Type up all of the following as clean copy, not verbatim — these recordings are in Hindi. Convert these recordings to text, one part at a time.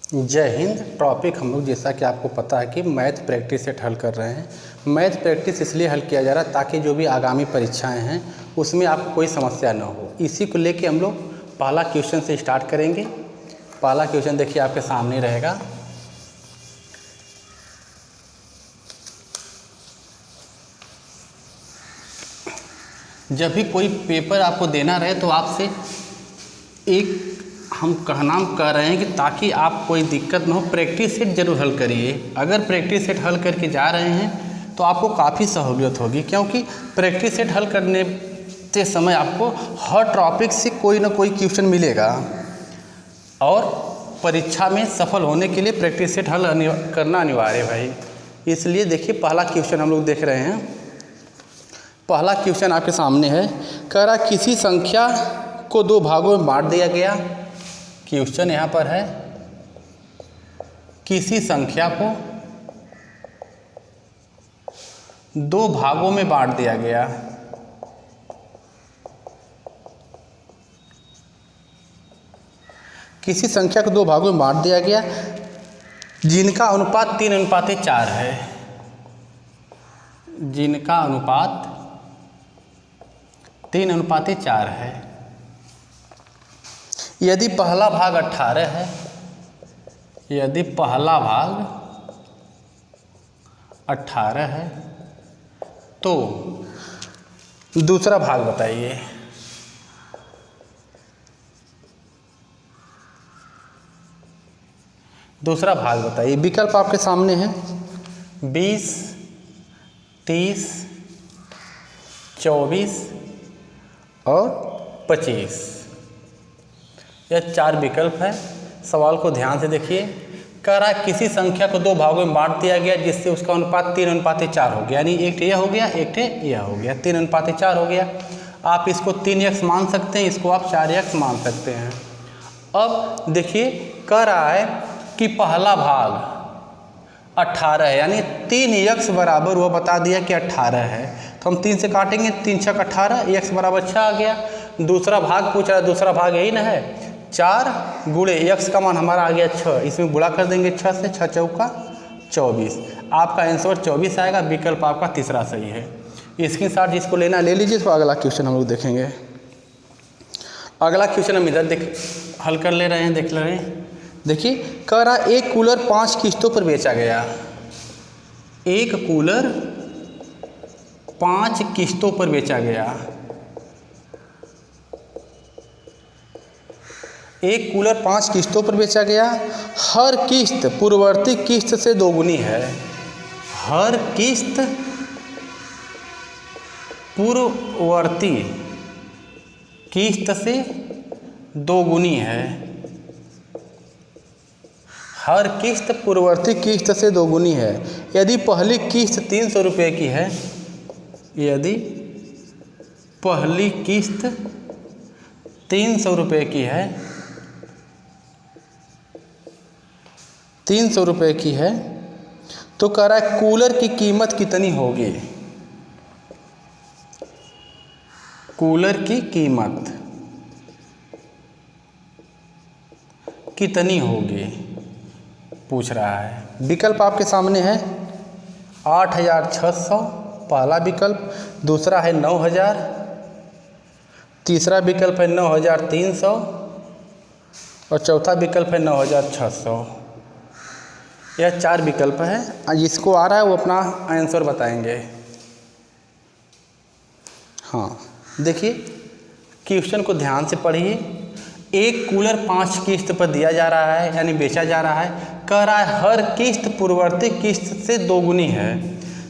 जय हिंद। टॉपिक हम लोग जैसा कि आपको पता है कि मैथ प्रैक्टिस सेट हल कर रहे हैं। मैथ प्रैक्टिस इसलिए हल किया जा रहा है ताकि जो भी आगामी परीक्षाएं हैं उसमें आपको कोई समस्या ना हो। इसी को लेके हम लोग पहला क्वेश्चन से स्टार्ट करेंगे। पहला क्वेश्चन देखिए आपके सामने रहेगा। जब भी कोई पेपर आपको देना रहे तो आपसे एक हम कहना कह रहे हैं कि ताकि आप कोई दिक्कत ना हो, प्रैक्टिस सेट जरूर हल करिए। अगर प्रैक्टिस सेट हल करके जा रहे हैं तो आपको काफ़ी सहूलियत होगी, क्योंकि प्रैक्टिस सेट हल करने के समय आपको हर टॉपिक से कोई ना कोई क्वेश्चन मिलेगा और परीक्षा में सफल होने के लिए प्रैक्टिस सेट हल करना अनिवार्य है भाई। इसलिए देखिए पहला क्वेश्चन हम लोग देख रहे हैं। पहला क्वेश्चन आपके सामने है। कह रहा किसी संख्या को दो भागों में बांट दिया गया। क्वेश्चन यहाँ पर है किसी संख्या को दो भागों में बांट दिया गया। किसी संख्या को दो भागों में बांट दिया गया जिनका अनुपात 3:4 है। जिनका अनुपात 3:4 है। यदि पहला भाग 18 है, यदि पहला भाग 18 है तो दूसरा भाग बताइए। दूसरा भाग बताइए। विकल्प आपके सामने है 20, 30, 24 और 25। यह 4 विकल्प है। सवाल को ध्यान से देखिए। कह रहा है किसी संख्या को दो भागों में बांट दिया गया जिससे उसका अनुपात 3:4 हो गया, यानी एक यह हो गया, एक यह हो गया, 3:4 हो गया। आप इसको 3x मान सकते हैं, इसको आप 4x मान सकते हैं। अब देखिए कह रहा है कि पहला भाग 18 है, यानी 3x बराबर वो बता दिया कि 18 है, तो हम 3 से काटेंगे, 3 × 18, x बराबर 6 आ गया। दूसरा भाग पूछ रहा है, दूसरा भाग यही ना है, 4 × x का मान हमारा आ गया 6, इसमें गुणा कर देंगे 6 से, 6 चौका 24। आपका आंसर 24 आएगा। विकल्प आपका तीसरा सही है। इसके साथ जिसको लेना ले लीजिए। तो अगला क्वेश्चन हम लोग देखेंगे। अगला क्वेश्चन हम इधर हल कर ले रहे हैं, देख ले रहे हैं। देखिए कह रहा एक कूलर 5 किस्तों पर बेचा गया। एक कूलर 5 किस्तों पर बेचा गया। एक कूलर 5 किस्तों पर बेचा गया। हर किस्त पूर्ववर्ती किस्त से दोगुनी है। हर किस्त पूर्ववर्ती किस्त से दोगुनी है। हर किस्त पूर्ववर्ती किस्त से दोगुनी है। यदि पहली किस्त 300 रुपये की है, यदि पहली किस्त 300 रुपये की है, 300 रुपये की है, तो कह रहा है कूलर की कीमत कितनी होगी। कूलर की कीमत कितनी होगी पूछ रहा है। विकल्प आपके सामने है 8,600 पहला विकल्प, दूसरा है 9,000, तीसरा विकल्प है 9,300 और चौथा विकल्प है 9,600। यह 4 विकल्प है। जिसको आ रहा है वो अपना आंसर बताएंगे। हाँ देखिए क्वेश्चन को ध्यान से पढ़िए। एक कूलर 5 किस्त पर दिया जा रहा है, यानी बेचा जा रहा है। कह रहा है हर किस्त पूर्ववर्ती किस्त से दोगुनी है,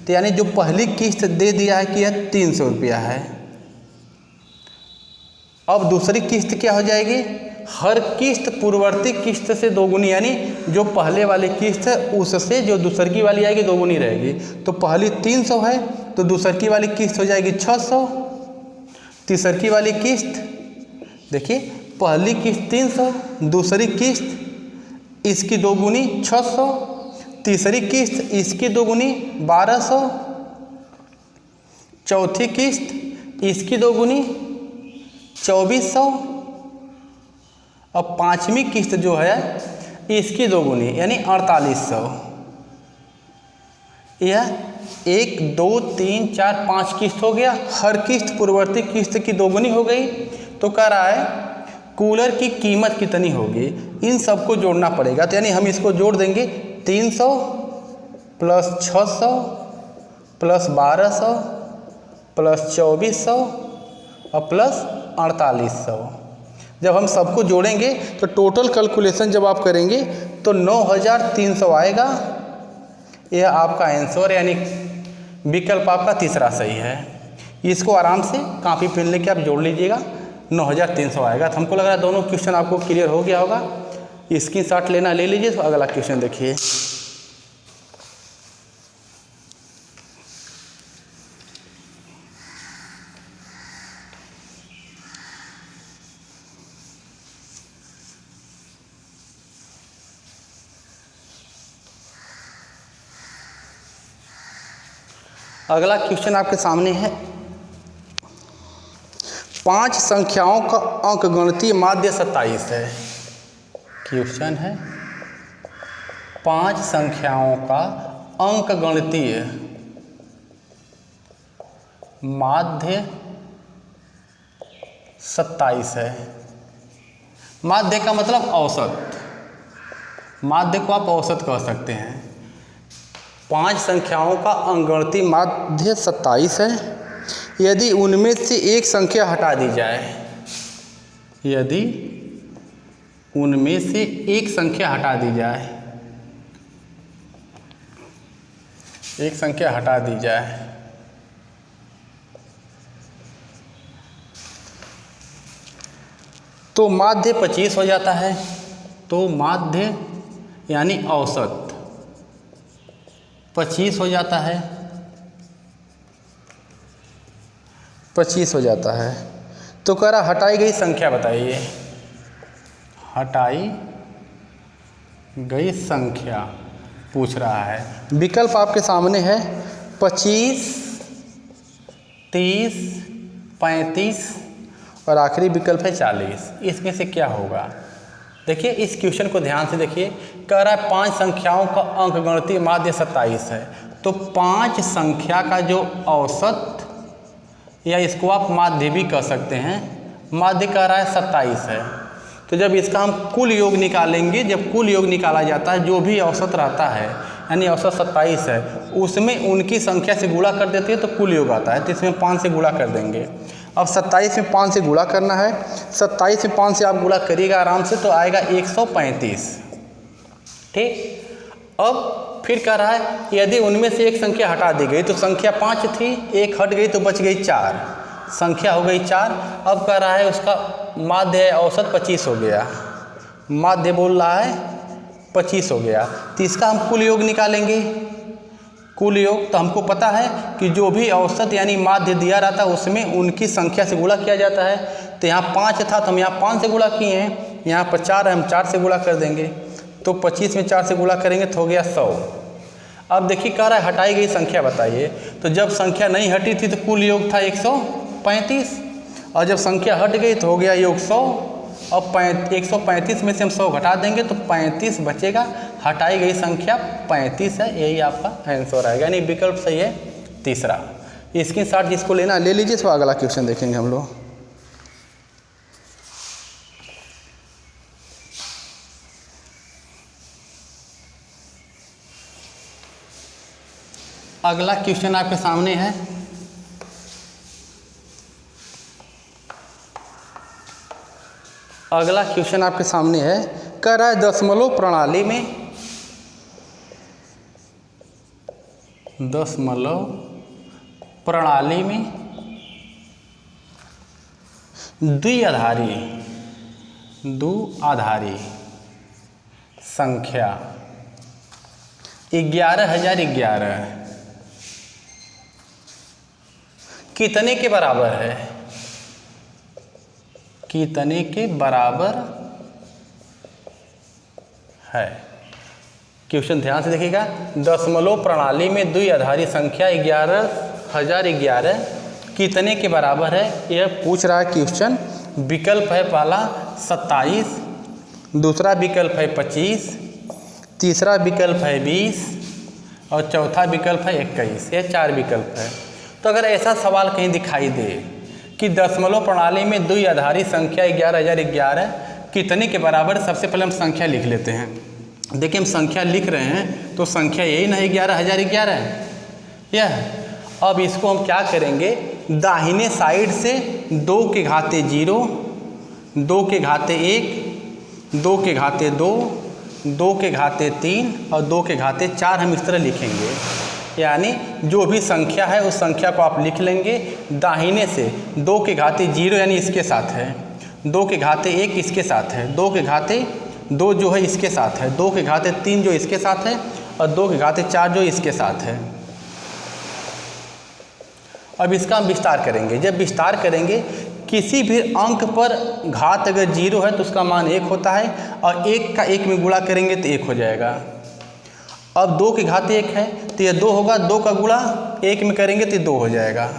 तो यानी जो पहली किस्त दे दिया है कि यह 300 रुपया है। अब दूसरी किस्त क्या हो जाएगी, हर किस्त पूर्ववर्ती किस्त से दोगुनी, यानी जो पहले वाली किस्त है उससे जो दूसरकी वाली आएगी दोगुनी रहेगी। तो पहली 300 है तो दूसरकी वाली किस्त हो जाएगी 600। तीसरकी वाली किस्त देखिए पहली किस्त 300, दूसरी किस्त इसकी दोगुनी 600, तीसरी किस्त इसकी दोगुनी 1200, चौथी किस्त इसकी दोगुनी 2400 और 5वीं किस्त जो है इसकी दोगुनी यानी 4800। यह 1 2 3 4 5 किस्त हो गया, हर किस्त पूर्ववर्ती किस्त की दोगुनी हो गई। तो कह रहा है कूलर की कीमत कितनी होगी, इन सबको जोड़ना पड़ेगा। तो यानी हम इसको जोड़ देंगे 300 प्लस 600 प्लस 1200 प्लस 2400 और प्लस 4800। जब हम सबको जोड़ेंगे तो टोटल कैलकुलेशन जब आप करेंगे तो 9300 आएगा। यह आपका आंसर यानी विकल्प आपका तीसरा सही है। इसको आराम से कॉपी पेन लेके आप जोड़ लीजिएगा, 9300 आएगा। तो हमको लग रहा है दोनों क्वेश्चन आपको क्लियर हो गया होगा। स्क्रीनशॉट लेना ले लीजिए। तो अगला क्वेश्चन देखिए। अगला क्वेश्चन आपके सामने है, 5 संख्याओं का अंकगणितीय माध्य 27 है। क्वेश्चन है 5 संख्याओं का अंकगणितीय माध्य 27 है। माध्य का मतलब औसत, माध्य को आप औसत कह सकते हैं। 5 संख्याओं का अंकगणितीय माध्य 27 है। यदि उनमें से एक संख्या हटा दी जाए, यदि उनमें से एक संख्या हटा दी जाए, एक संख्या हटा दी जाए तो माध्य 25 हो जाता है। तो माध्य यानी औसत 25 हो जाता है, 25 हो जाता है। तो कह रहा हटाई गई संख्या बताइए, हटाई गई संख्या पूछ रहा है। विकल्प आपके सामने है 25, 30, 35 और आखिरी विकल्प है 40। इसमें से क्या होगा? देखिए इस क्वेश्चन को ध्यान से देखिए। कह रहा है 5 संख्याओं का अंकगणितीय माध्य 27 है। तो 5 संख्या का जो औसत, या इसको आप माध्य भी कह सकते हैं, माध्य कह रहा है 27 है। तो जब इसका हम कुल योग निकालेंगे, जब कुल योग निकाला जाता है जो भी औसत रहता है यानी औसत 27 है, उसमें उनकी संख्या से गुणा कर देते हैं तो कुल योग आता है। तो इसमें 5 से गुणा कर देंगे। अब 27 में 5 से गुणा करना है। 27 में 5 से आप गुणा करिएगा आराम से तो आएगा 135। ठीक। अब फिर कह रहा है यदि उनमें से एक संख्या हटा दी गई, तो संख्या 5 थी, एक हट गई तो बच गई 4, संख्या हो गई 4। अब कह रहा है उसका माध्य औसत 25 हो गया, माध्य बोल रहा है 25 हो गया। तो इसका हम कुल योग निकालेंगे। कुल योग तो हमको पता है कि जो भी औसत यानी माध्य दिया रहता है उसमें उनकी संख्या से गुणा किया जाता है। तो यहाँ 5 था तो हम यहाँ 5 से गुणा किए हैं, यहाँ पर 4 है हम 4 से गुणा कर देंगे। तो 25 में 4 से गुणा करेंगे तो हो गया 100। अब देखिए कह रहा है हटाई गई संख्या बताइए। तो जब संख्या नहीं हटी थी तो कुल योग था 135, और जब संख्या हट गई तो हो गया योग 100। अब 135 में से हम 100 घटा देंगे तो 35 बचेगा। हटाई गई संख्या 35 है, यही आपका आंसर आएगा। यानी विकल्प सही है तीसरा। स्क्रीनशॉट जिसको लेना ले लीजिए। तो अगला क्वेश्चन देखेंगे हम लोग। अगला क्वेश्चन आपके सामने है, अगला क्वेश्चन आपके सामने है। कह रहा है दशमलव प्रणाली में, दशमलव प्रणाली में द्विआधारी संख्या 11011 कितने के बराबर है? कितने के बराबर है? क्वेश्चन ध्यान से देखिएगा। दशमलव प्रणाली में द्विआधारी संख्या 11011 कितने के बराबर है, यह पूछ रहा है क्वेश्चन। विकल्प है पहला 27, दूसरा विकल्प है 25, तीसरा विकल्प है 20 और चौथा विकल्प है 21। ये 4 विकल्प है। तो अगर ऐसा सवाल कहीं दिखाई दे कि दशमलव प्रणाली में द्विआधारी संख्या 11,011 कितने के बराबर, सबसे पहले हम संख्या लिख लेते हैं। देखिए हम संख्या लिख रहे हैं तो संख्या यही ना 11,011 है यह। अब इसको हम क्या करेंगे, दाहिने साइड से 2 के घाते 0, 2 के घाते 1, 2 के घाते 2, 2 के घाते 3 और 2 के घाते 4 हम इस तरह लिखेंगे। यानी जो भी संख्या है उस संख्या को आप लिख लेंगे दाहिने से। 2 के घाते 0 यानी इसके साथ है, 2 के घाते 1 इसके साथ है, 2 के घाते 2 जो है इसके साथ है, 2 के घाते 3 जो इसके साथ है और 2 के घाते 4 जो इसके साथ है। अब इसका हम विस्तार करेंगे। जब विस्तार करेंगे किसी भी अंक पर घात अगर 0 है तो उसका मान 1 होता है और 1 का 1 में गुणा करेंगे तो 1 हो जाएगा। अब 2 के घाते 1 है तो यह 2 होगा, 2 का गुणा 1 में करेंगे तो 2 हो जाएगा।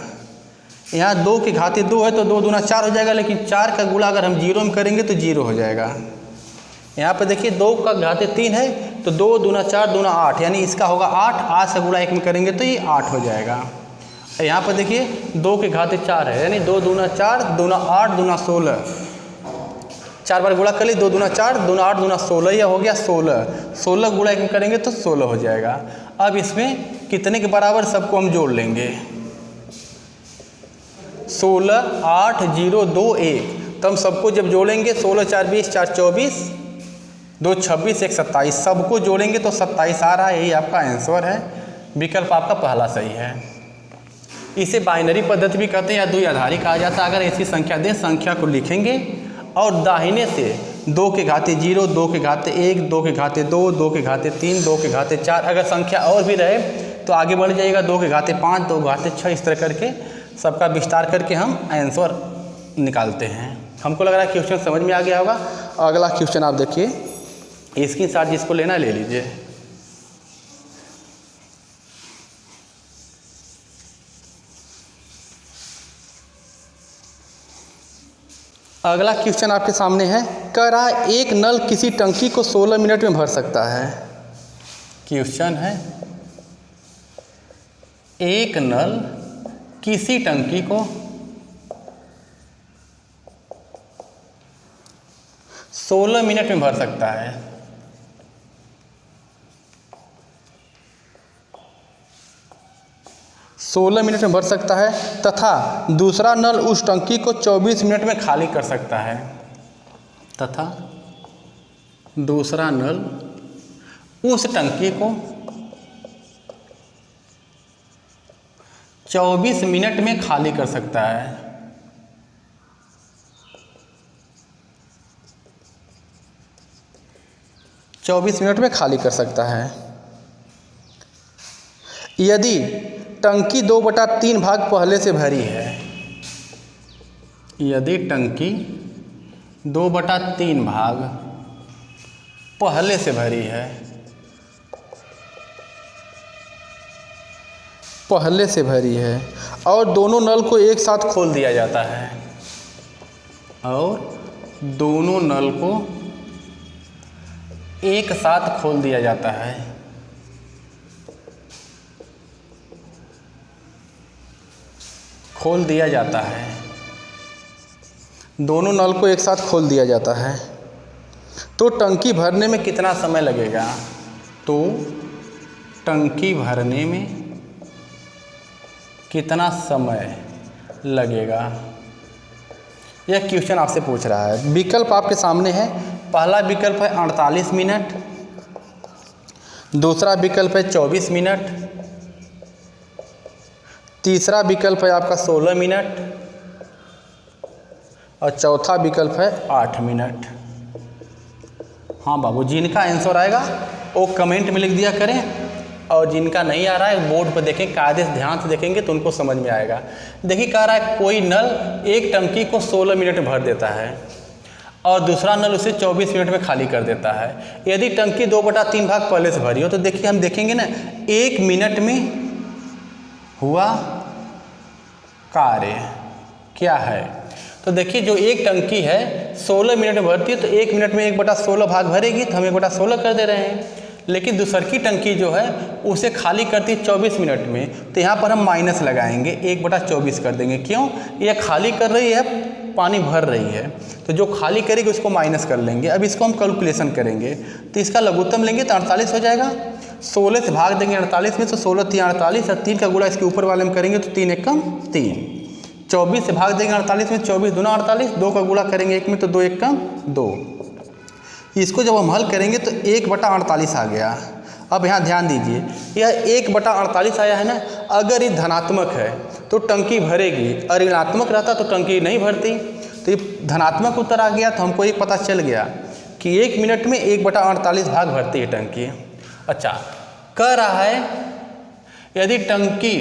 यहाँ 2 के घाते 2 है तो 2 दूना 4 हो जाएगा, लेकिन 4 का गुणा अगर हम 0 में करेंगे तो 0 हो जाएगा। यहाँ पर देखिए 2 का घाते 3 है तो 2 दूना 4 दूना 8 यानी इसका होगा 8, 8 का गुणा 1 में करेंगे तो ये 8 हो जाएगा। यहाँ पर देखिए 2 के घाते 4 है यानी 2 दूना 4 दूना 8 दूना 16, 4 बार गुणा कर ली, 2 दूना 4 दूना 8 दूना 16, यह हो गया 16। 16 गुणा 1 में करेंगे तो 16 हो जाएगा। अब इसमें कितने के बराबर सबको हम जोड़ लेंगे, 16, 8, 0, 2, 1। तो हम सबको जब जोड़ेंगे 16, 4, 20, 4, 24, 2, 26, 1, 27, सबको जोड़ेंगे तो 27 आ रहा है। यही आपका आंसर है, विकल्प आपका पहला सही है। इसे बाइनरी पद्धति भी कहते हैं या द्विआधारी कहा जाता है। अगर ऐसी संख्या दें, संख्या को लिखेंगे और दाहिने से 2 के घाते 0, 2 के घाते 1, 2 के घाते 2, 2 के घाते 3, 2 के घाते 4, अगर संख्या और भी रहे तो आगे बढ़ जाइएगा, 2 के घाते 5, 2 के घाते 6, इस तरह करके सबका विस्तार करके हम आंसर निकालते हैं। हमको लग रहा है क्वेश्चन समझ में आ गया होगा। अगला क्वेश्चन आप देखिए, इसके साथ जिसको लेना ले लीजिए। अगला क्वेश्चन आपके सामने है, कह रहा है एक नल किसी टंकी को 16 मिनट में भर सकता है। क्वेश्चन है एक नल किसी टंकी को 16 मिनट में भर सकता है। सोलह मिनट में भर सकता है तथा दूसरा नल उस टंकी को 24 मिनट में खाली कर सकता है। तथा दूसरा नल उस टंकी को 24 मिनट में खाली कर सकता है। चौबीस मिनट में खाली कर सकता है। यदि टंकी 2/3 भाग पहले से भरी है, यदि टंकी 2/3 भाग पहले से भरी है, पहले से भरी है और दोनों नल को एक साथ खोल दिया जाता है, और दोनों नल को एक साथ खोल दिया जाता है, खोल दिया जाता है, दोनों नल को एक साथ खोल दिया जाता है, तो टंकी भरने में कितना समय लगेगा? तो टंकी भरने में कितना समय लगेगा, यह क्वेश्चन आपसे पूछ रहा है। विकल्प आपके सामने है। पहला विकल्प है 48 मिनट, दूसरा विकल्प है 24 मिनट, तीसरा विकल्प है आपका 16 मिनट और चौथा विकल्प है 8 मिनट। हाँ बाबू, जिनका आंसर आएगा वो कमेंट में लिख दिया करें, और जिनका नहीं आ रहा है बोर्ड पर देखें, कायदे से ध्यान से देखेंगे तो उनको समझ में आएगा। देखिए कह रहा है कोई नल एक टंकी को 16 मिनट में भर देता है और दूसरा नल उसे 24 मिनट में खाली कर देता है। यदि टंकी 2/3 भाग पहले से भरी हो तो देखिए हम देखेंगे ना, 1 मिनट में हुआ कार्य क्या है। तो देखिए जो एक टंकी है 16 मिनट में भरती है, तो 1 मिनट में 1/16 भाग भरेगी, तो हम 1/16 कर दे रहे हैं। लेकिन दूसरकी टंकी जो है उसे खाली करती है 24 मिनट में, तो यहाँ पर हम माइनस लगाएंगे, 1/24 कर देंगे। क्यों? यह खाली कर रही है, पानी भर रही है, तो जो खाली करेगी उसको माइनस कर लेंगे। अब इसको हम कैलकुलेशन करेंगे, तो इसका लघुत्तम लेंगे तो 48 हो जाएगा। 16 से भाग देंगे 48 में, तो 16 3 48, और 3 का गुणा इसके ऊपर वाले में करेंगे तो 3 एकम 3। 24 से भाग देंगे 48 में, 24 दूना 48, 2 का गुणा करेंगे 1 में तो 2 एकम 2। इसको जब हम हल करेंगे तो 1/48 आ गया। अब यहाँ ध्यान दीजिए, यह 1/48 आया है ना, अगर ये धनात्मक है तो टंकी भरेगी, और ऋणात्मक रहता तो टंकी नहीं भरती। तो ये धनात्मक उत्तर आ गया, तो हमको ये पता चल गया कि 1 मिनट में 1/48 भाग भरती है टंकी। अच्छा, कह रहा है यदि टंकी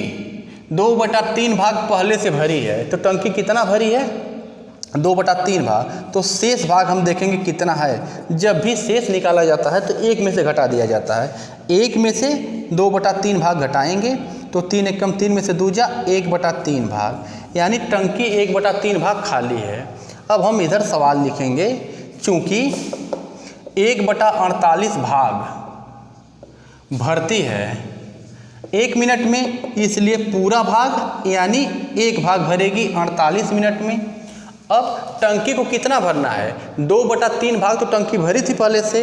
2/3 भाग पहले से भरी है, तो टंकी कितना भरी है? 2/3 भाग। तो शेष भाग हम देखेंगे कितना है। जब भी शेष निकाला जाता है तो 1 में से घटा दिया जाता है। 1 में से 2/3 भाग घटाएंगे तो 3 एकम 3 में से 2 जा 1/3 भाग, यानी टंकी 1/3 भाग खाली है। अब हम इधर सवाल लिखेंगे, चूँकि 1/48 भाग भरती है 1 मिनट में, इसलिए पूरा भाग यानी 1 भाग भरेगी 48 मिनट में। अब टंकी को कितना भरना है? 2/3 भाग तो टंकी भरी थी पहले से,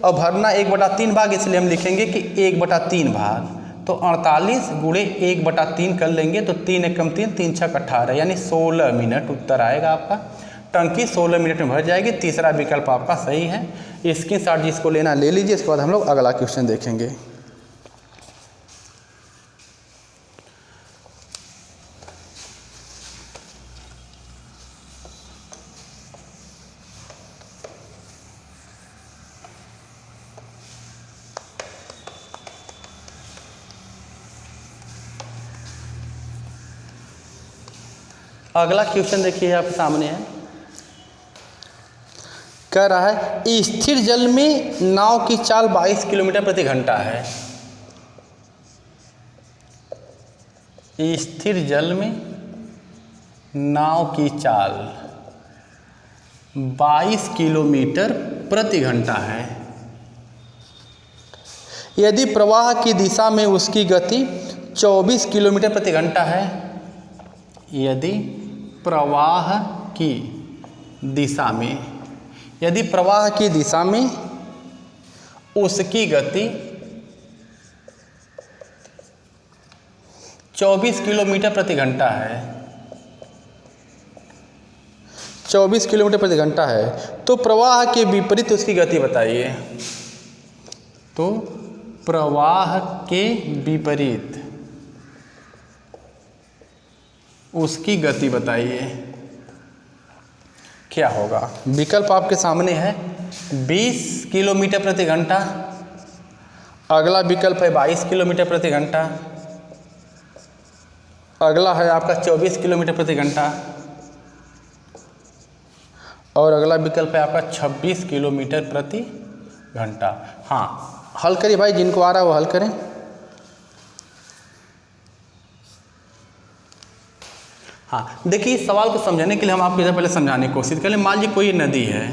और भरना 1/3 भाग, इसलिए हम लिखेंगे कि 1/3 भाग। तो 48 गुणे 1/3 कर लेंगे तो 3 एकम 3, 3 छक 18, यानी 16 मिनट उत्तर आएगा आपका। टंकी 16 मिनट में भर जाएगी। तीसरा विकल्प आपका सही है। स्क्रीनशॉट जिसको लेना ले लीजिए। इसके बाद हम लोग अगला क्वेश्चन देखेंगे। अगला क्वेश्चन देखिए आपके सामने है, कह रहा है स्थिर जल में नाव की चाल 22 किलोमीटर प्रति घंटा है। स्थिर जल में नाव की चाल 22 किलोमीटर प्रति घंटा है। यदि प्रवाह की दिशा में उसकी गति 24 किलोमीटर प्रति घंटा है, यदि प्रवाह की दिशा में, यदि प्रवाह की दिशा में उसकी गति 24 किलोमीटर प्रति घंटा है, 24 किलोमीटर प्रति घंटा है, तो प्रवाह के विपरीत उसकी गति बताइए। तो प्रवाह के विपरीत उसकी गति बताइए, क्या होगा? विकल्प आपके सामने है 20 किलोमीटर प्रति घंटा, अगला विकल्प है 22 किलोमीटर प्रति घंटा, अगला है आपका 24 किलोमीटर प्रति घंटा, और अगला विकल्प है आपका 26 किलोमीटर प्रति घंटा। हाँ, हल करिए भाई, जिनको आ रहा है वो हल करें। हाँ, देखिए इस सवाल को समझाने के लिए हम आपको इधर पहले समझाने की कोशिश करें। मान लीजिए कोई नदी है,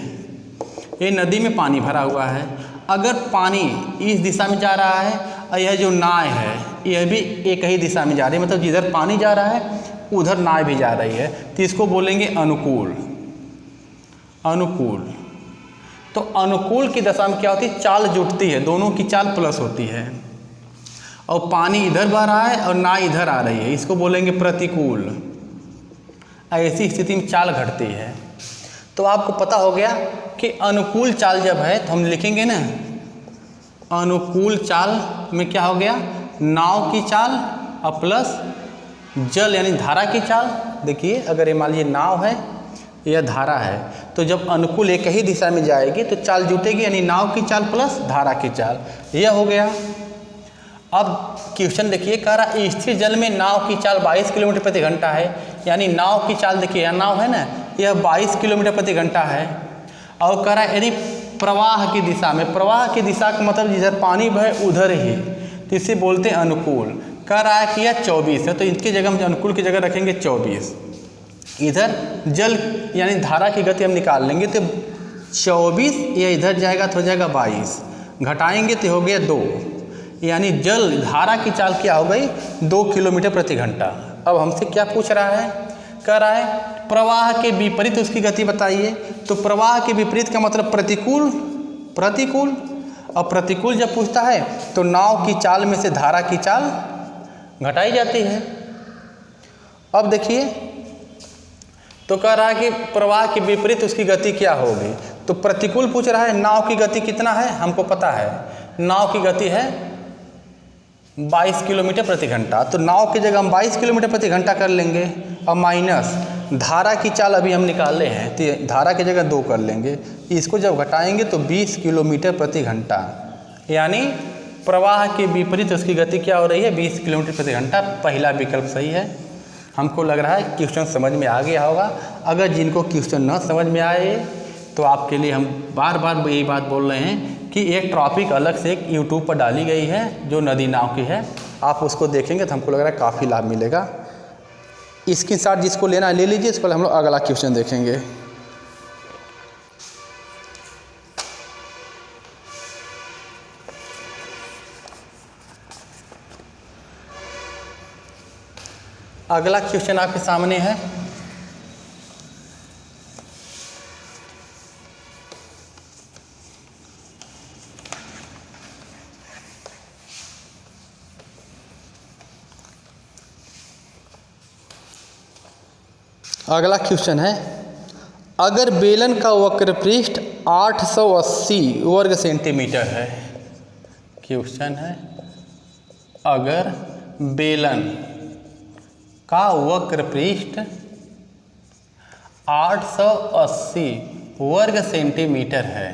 ये नदी में पानी भरा हुआ है। अगर पानी इस दिशा में जा रहा है और यह जो नाव है यह भी एक ही दिशा में जा रही है, मतलब जिधर पानी जा रहा है उधर नाव भी जा रही है, तो इसको बोलेंगे अनुकूल। अनुकूल, तो अनुकूल की दशा में क्या होती है? चाल जुटती है, दोनों की चाल प्लस होती है, और पानी इधर बह रहा है और नाव इधर आ रही है, इसको बोलेंगे प्रतिकूल। ऐसी स्थिति में चाल घटती है। तो आपको पता हो गया कि अनुकूल चाल जब है तो हम लिखेंगे ना, अनुकूल चाल में क्या हो गया? नाव की चाल और प्लस जल यानी धारा की चाल। देखिए अगर ये मान लीजिए नाव है, यह धारा है, तो जब अनुकूल एक ही दिशा में जाएगी तो चाल जुटेगी, यानी नाव की चाल प्लस धारा की चाल, यह हो गया। अब क्वेश्चन देखिए, कह रहा स्थिर जल में नाव की चाल 22 किलोमीटर प्रति घंटा है, यानी नाव की चाल देखिए, यह नाव है ना, यह 22 किलोमीटर प्रति घंटा है। और कह रहा है यदि प्रवाह की दिशा में, प्रवाह की दिशा का मतलब जिधर पानी बहे उधर ही, तो इसे बोलते हैं अनुकूल। कह रहा है कि यह 24 है, तो इसकी जगह हम अनुकूल की जगह रखेंगे 24। इधर जल यानी धारा की गति हम निकाल लेंगे तो 24, या इधर जाएगा तो हो जाएगा 22, घटाएंगे तो हो गया 2, यानी जल धारा की चाल क्या हो गई 2 किलोमीटर प्रति घंटा। अब हमसे क्या पूछ रहा है, कह रहा है प्रवाह के विपरीत उसकी गति बताइए। तो प्रवाह के विपरीत का मतलब प्रतिकूल, प्रतिकूल। और प्रतिकूल जब पूछता है तो नाव की चाल में से धारा की चाल घटाई जाती है। अब देखिए तो कह रहा है कि प्रवाह के विपरीत उसकी गति क्या होगी। तो प्रतिकूल पूछ रहा है, नाव की गति कितना है हमको पता है, नाव की गति है 22 किलोमीटर प्रति घंटा। तो नाव की जगह हम 22 किलोमीटर प्रति घंटा कर लेंगे और माइनस धारा की चाल अभी हम निकाले हैं तो धारा की जगह 2 कर लेंगे। इसको जब घटाएंगे तो 20 किलोमीटर प्रति घंटा, यानी प्रवाह के विपरीत उसकी गति क्या हो रही है 20 किलोमीटर प्रति घंटा। पहला विकल्प सही है। हमको लग रहा है क्वेश्चन समझ में आ गया होगा। अगर जिनको क्वेश्चन न समझ में आए तो आपके लिए हम बार बार यही बात बोल रहे हैं कि एक टॉपिक अलग से एक यूट्यूब पर डाली गई है जो नदी नाव की है, आप उसको देखेंगे तो हमको लग रहा है काफ़ी लाभ मिलेगा। इसके साथ जिसको लेना है ले लीजिए, इसको हम लोग अगला क्वेश्चन देखेंगे। अगला क्वेश्चन आपके सामने है, अगला क्वेश्चन है अगर बेलन का वक्रपृष्ठ 880 वर्ग सेंटीमीटर है। क्वेश्चन है अगर बेलन का वक्रपृष्ठ 880 वर्ग सेंटीमीटर है,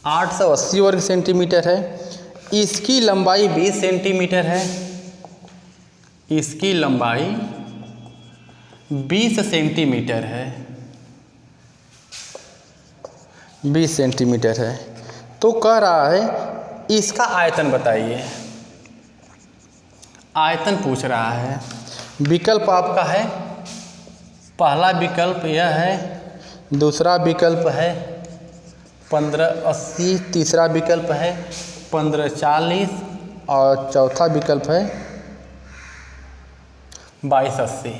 880 वर्ग सेंटीमीटर है, इसकी लंबाई 20 सेंटीमीटर है, इसकी लंबाई 20 सेंटीमीटर है, 20 सेंटीमीटर है। तो कह रहा है इसका आयतन बताइए, आयतन पूछ रहा है। विकल्प आपका है, पहला विकल्प यह है, दूसरा विकल्प है 1580, तीसरा विकल्प है 1540 और चौथा विकल्प है 2280।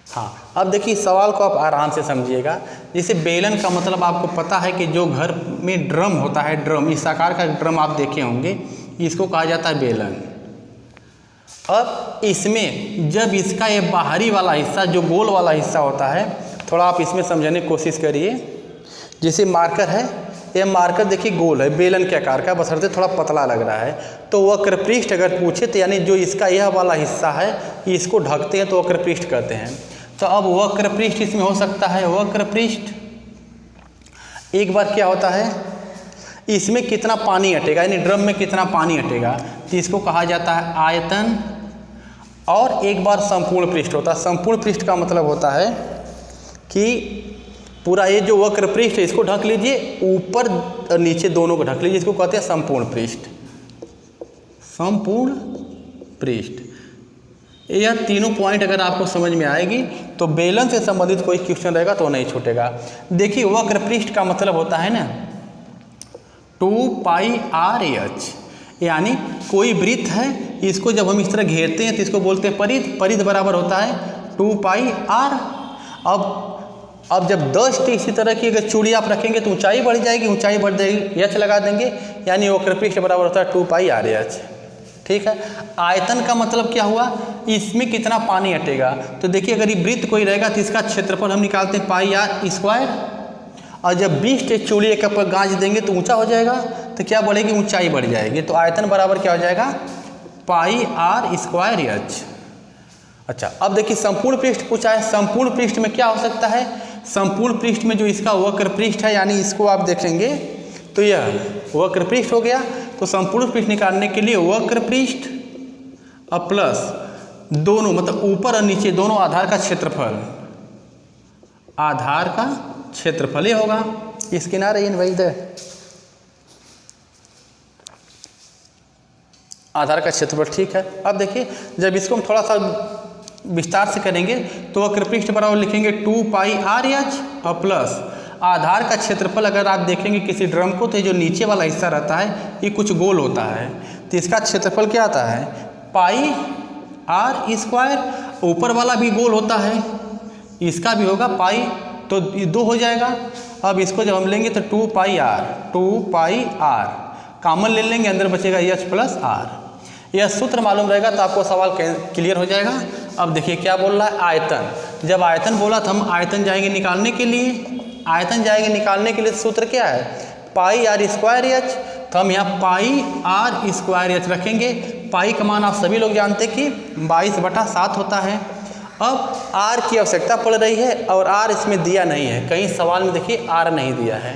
हाँ, अब देखिए सवाल को आप आराम से समझिएगा। जैसे बेलन का मतलब आपको पता है कि जो घर में ड्रम होता है, ड्रम इस आकार का ड्रम आप देखे होंगे, इसको कहा जाता है बेलन। अब इसमें जब इसका ये बाहरी वाला हिस्सा जो गोल वाला हिस्सा होता है, थोड़ा आप इसमें समझने की कोशिश करिए। जैसे मार्कर है, ये मार्कर देखिए गोल है, बेलन के आकार का, बशर्ते थोड़ा पतला लग रहा है। तो वक्रपृष्ठ अगर पूछे तो यानी जो इसका यह वाला हिस्सा है इसको ढकते हैं तो वक्रपृष्ठ कहते हैं। तो अब वक्रपृष्ठ इसमें हो सकता है, वक्रपृष्ठ एक बार क्या होता है इसमें कितना पानी हटेगा, यानी ड्रम में कितना पानी हटेगा, तो इसको कहा जाता है आयतन। और एक बार संपूर्ण पृष्ठ होता है। संपूर्ण पृष्ठ का मतलब होता है कि पूरा ये जो वक्रपृष्ठ है इसको ढक लीजिए, ऊपर और नीचे दोनों को ढक लीजिए, इसको कहते हैं संपूर्ण पृष्ठ। संपूर्ण पृष्ठ। यह तीनों पॉइंट अगर आपको समझ में आएगी तो बेलन से संबंधित कोई क्वेश्चन रहेगा तो नहीं छूटेगा। देखिए वक्रपृष्ठ का मतलब होता है ना 2πRh, यानी कोई वृत्त है, इसको जब हम इस तरह घेरते हैं तो इसको बोलते हैं परिध। परिध बराबर होता है 2πr। अब जब 10 इसी तरह की अगर चूड़ी आप रखेंगे तो ऊंचाई बढ़ जाएगी, ऊंचाई बढ़ जाएगी, h लगा देंगे, यानी वक्रपृष्ठ बराबर होता है 2πRh। ठीक है। आयतन का मतलब क्या हुआ, इसमें कितना पानी हटेगा। तो देखिए अगर ये वृत्त कोई रहेगा तो इसका क्षेत्रफल हम निकालते हैं πr², और जब 20 चूड़ी एक पर गांज देंगे तो ऊंचा हो जाएगा, तो क्या बढ़ेगी, ऊंचाई बढ़ जाएगी। तो आयतन बराबर क्या हो जाएगा πr²h। अच्छा, अब देखिए संपूर्ण पृष्ठ पूछा है। संपूर्ण पृष्ठ में क्या हो सकता है, संपूर्ण पृष्ठ में जो इसका वक्र पृष्ठ है, यानी इसको आप देखेंगे तो यह वक्र पृष्ठ हो गया। तो संपूर्ण पृष्ठ निकालने के लिए वक्र पृष्ठ और प्लस दोनों मतलब ऊपर और नीचे दोनों आधार का क्षेत्रफल, आधार का क्षेत्रफल ही होगा। इस किनारे इन वही दे। आधार का क्षेत्रफल, ठीक है। अब देखिए जब इसको हम थोड़ा सा विस्तार से करेंगे तो वक्र पृष्ठ बराबर लिखेंगे 2 पाई आर एच और प्लस आधार का क्षेत्रफल। अगर आप देखेंगे किसी ड्रम को तो जो नीचे वाला हिस्सा रहता है ये कुछ गोल होता है, तो इसका क्षेत्रफल क्या आता है पाई आर स्क्वायर। ऊपर वाला भी गोल होता है, इसका भी होगा पाई, तो ये 2 हो जाएगा। अब इसको जब हम लेंगे तो 2 पाई आर कॉमन ले लेंगे, अंदर बचेगा एच प्लस आर। यह सूत्र मालूम रहेगा तो आपको सवाल क्लियर हो जाएगा। अब देखिए क्या बोल रहा है आयतन। जब आयतन बोला तो हम आयतन जाएंगे निकालने के लिए, सूत्र क्या है पाई आर स्क्वायर एच। तो हम यहाँ पाई आर स्क्वायर एच रखेंगे। पाई का मान आप सभी लोग जानते हैं कि 22/7 होता है। अब आर की आवश्यकता पड़ रही है और आर इसमें दिया नहीं है, कहीं सवाल में देखिए आर नहीं दिया है।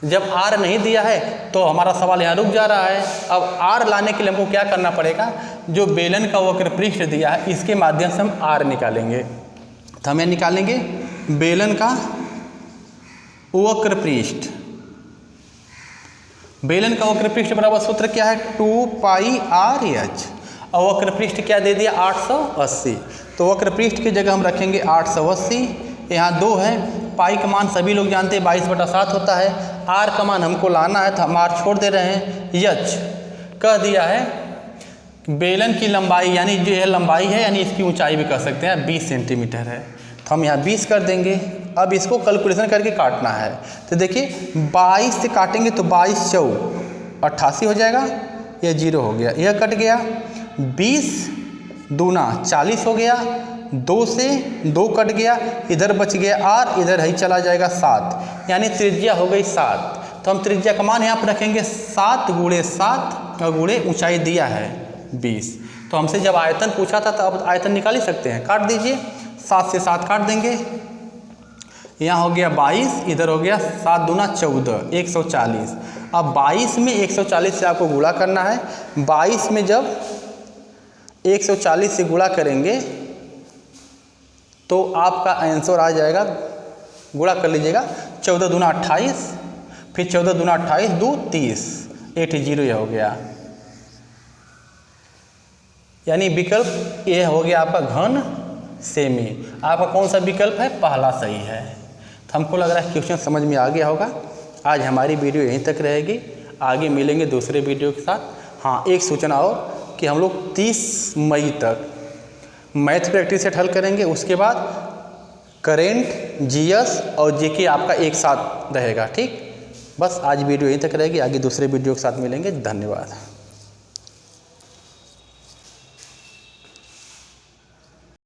जब आर नहीं दिया है तो हमारा सवाल यहाँ रुक जा रहा है। अब आर लाने के लिए हमको क्या करना पड़ेगा, जो बेलन का वक्र पृष्ठ दिया है इसके माध्यम से हम आर निकालेंगे। तो हम निकालेंगे बेलन का वक्र पृष्ठ। बेलन का वक्र पृष्ठ बराबर सूत्र क्या है 2 पाई आर एच और वक्र पृष्ठ क्या दे दिया 880। तो वक्र पृष्ठ की जगह हम रखेंगे 880। यहाँ 2 है, पाई का मान सभी लोग जानते हैं 22/7 होता है। आर का मान हमको लाना है तो हम आर छोड़ दे रहे हैं। एच कह दिया है बेलन की लंबाई, यानी जो यह लंबाई है यानी इसकी ऊंचाई भी कह सकते हैं 20 सेंटीमीटर है, तो हम यहाँ 20 कर देंगे। अब इसको कैलकुलेशन करके काटना है, तो देखिए 22 से काटेंगे तो 22 × 4 88 हो जाएगा, यह 0 हो गया, यह कट गया। 20 दूना 40 हो गया, 2 से 2 कट गया, इधर बच गया आर, इधर ही चला जाएगा 7, यानी त्रिज्या हो गई 7। तो हम त्रिज्या का मान यहाँ पर रखेंगे 7 × 7 और गुणे ऊंचाई दिया है 20। तो हमसे जब आयतन पूछा था तो अब आयतन निकाल ही सकते हैं, काट दीजिए। 7 से 7 काट देंगे, यहाँ हो गया 22, इधर हो गया 7 दूना 14 140। अब 22 में 140 से आपको गुणा करना है। 22 में जब 140 से गुणा करेंगे तो आपका आंसर आ जाएगा, गुणा कर लीजिएगा, 14 दूना 28, फिर 14 दूना 28 2 30 80 यह हो गया। यानी विकल्प यह हो गया आपका घन सेमी। आपका कौन सा विकल्प है, पहला सही है। तो हमको लग रहा है क्वेश्चन समझ में आ गया होगा। आज हमारी वीडियो यहीं तक रहेगी, आगे मिलेंगे दूसरे वीडियो के साथ। हाँ, एक सूचना और कि हम लोग 30 मई तक मैथ प्रैक्टिस सेट हल करेंगे, उसके बाद करेंट, जीएस और जीके आपका एक साथ रहेगा। ठीक, बस आज वीडियो यहीं तक रहेगी, आगे दूसरे वीडियो के साथ मिलेंगे। धन्यवाद।